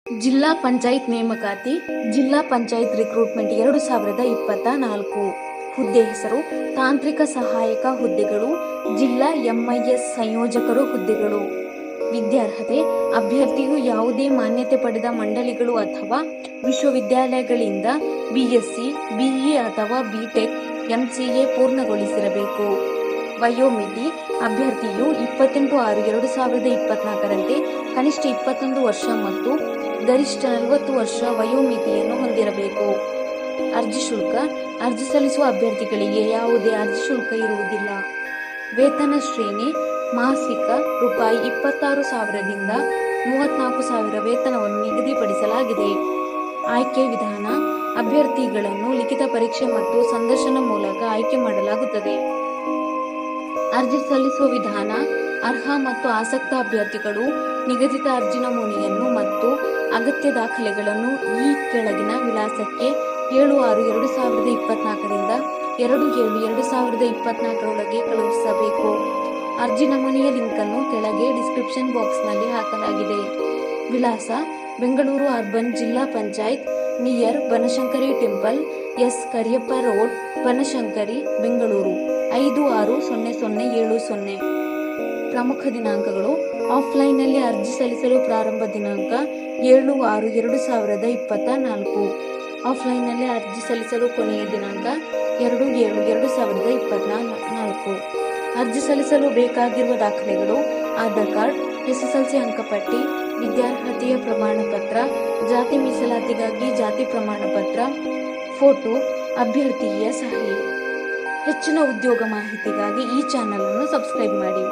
ಜಿಲ್ಲಾ ಪಂಚಾಯತ್ ನೇಮಕಾತಿ ಜಿಲ್ಲಾ ಪಂಚಾಯತ್ ರಿಕ್ರೂಟ್ಮೆಂಟ್ 2024 ಹುದ್ದೆ ಹೆಸರು ತಾಂತ್ರಿಕ ಸಹಾಯಕ ಹುದ್ದೆಗಳು ಜಿಲ್ಲಾ ಎಂಐಎಸ್ ಸಂಯೋಜಕರು ಹುದ್ದೆಗಳು ವಿದ್ಯಾರ್ಹತೆ ಅಭ್ಯರ್ಥಿಯು ಯಾವುದೇ ಮಾನ್ಯತೆ ಪಡೆದ ಮಂಡಳಿಗಳು ಅಥವಾ ವಿಶ್ವವಿದ್ಯಾಲಯಗಳಿಂದ ಬಿಎಸ್ಸಿ ಬಿಇ ಅಥವಾ ಬಿಟೆಕ್ ಎಂಸಿಎ ಪೂರ್ಣಗೊಳಿಸಿರಬೇಕು. ವಯೋಮಿತಿ ಅಭ್ಯರ್ಥಿಯು 28/6/2024ರಂತೆ ಕನಿಷ್ಠ 21 ವರ್ಷ ಮತ್ತು ಗರಿಷ್ಠ 40 ವರ್ಷ ವಯೋಮಿತಿಯನ್ನು ಹೊಂದಿರಬೇಕು. ಅರ್ಜಿ ಶುಲ್ಕ ಅರ್ಜಿ ಸಲ್ಲಿಸುವ ಅಭ್ಯರ್ಥಿಗಳಿಗೆ ಯಾವುದೇ ಅರ್ಜಿ ಶುಲ್ಕ ಇರುವುದಿಲ್ಲ. ವೇತನ ಶ್ರೇಣಿ ಮಾಸಿಕ ₹26,000ದಿಂದ 34,000 ವೇತನವನ್ನು ನಿಗದಿಪಡಿಸಲಾಗಿದೆ. ಆಯ್ಕೆ ವಿಧಾನ ಅಭ್ಯರ್ಥಿಗಳನ್ನು ಲಿಖಿತ ಪರೀಕ್ಷೆ ಮತ್ತು ಸಂದರ್ಶನ ಮೂಲಕ ಆಯ್ಕೆ ಮಾಡಲಾಗುತ್ತದೆ. ಅರ್ಜಿ ಸಲ್ಲಿಸುವ ವಿಧಾನ ಅರ್ಹ ಮತ್ತು ಆಸಕ್ತ ಅಭ್ಯರ್ಥಿಗಳು ನಿಗದಿತ ಅರ್ಜಿ ನಮೂನೆಯನ್ನು ಮತ್ತು ಅಗತ್ಯ ದಾಖಲೆಗಳನ್ನು ಈ ಕೆಳಗಿನ ವಿಳಾಸಕ್ಕೆ 7/6/2024ರಿಂದ 2/7/2024 ಕಳುಹಿಸಬೇಕು. ಅರ್ಜಿ ನಮೂನೆಯ ಲಿಂಕನ್ನು ಕೆಳಗೆ ಡಿಸ್ಕ್ರಿಪ್ಷನ್ ಬಾಕ್ಸ್ನಲ್ಲಿ ಹಾಕಲಾಗಿದೆ. ವಿಳಾಸ ಬೆಂಗಳೂರು ಅರ್ಬನ್ ಜಿಲ್ಲಾ panchayat near Banashankari temple, S Kariyappa road, Banashankari, Bengaluru 560070. ಪ್ರಮುಖ ದಿನಾಂಕಗಳು ಆಫ್ಲೈನ್ನಲ್ಲಿ ಅರ್ಜಿ ಸಲ್ಲಿಸಲು ಪ್ರಾರಂಭ ದಿನಾಂಕ 7/6/2024. ಆಫ್ಲೈನ್ನಲ್ಲಿ ಅರ್ಜಿ ಸಲ್ಲಿಸಲು ಕೊನೆಯ ದಿನಾಂಕ 2/7/2024. ಅರ್ಜಿ ಸಲ್ಲಿಸಲು ಬೇಕಾಗಿರುವ ದಾಖಲೆಗಳು ಆಧಾರ್ ಕಾರ್ಡ್, ಎಸ್ಎಸ್ಎಲ್ಸಿ ಅಂಕಪಟ್ಟಿ, ವಿದ್ಯಾರ್ಹತೆಯ ಪ್ರಮಾಣ ಪತ್ರ, ಜಾತಿ ಮೀಸಲಾತಿಗಾಗಿ ಜಾತಿ ಪ್ರಮಾಣ ಪತ್ರ, ಫೋಟೋ, ಅಭ್ಯರ್ಥಿಯ ಸಹಿ. ಹೆಚ್ಚಿನ ಉದ್ಯೋಗ ಮಾಹಿತಿಗಾಗಿ ಈ ಚಾನಲ್ ಅನ್ನು ಸಬ್ಸ್ಕ್ರೈಬ್ ಮಾಡಿ.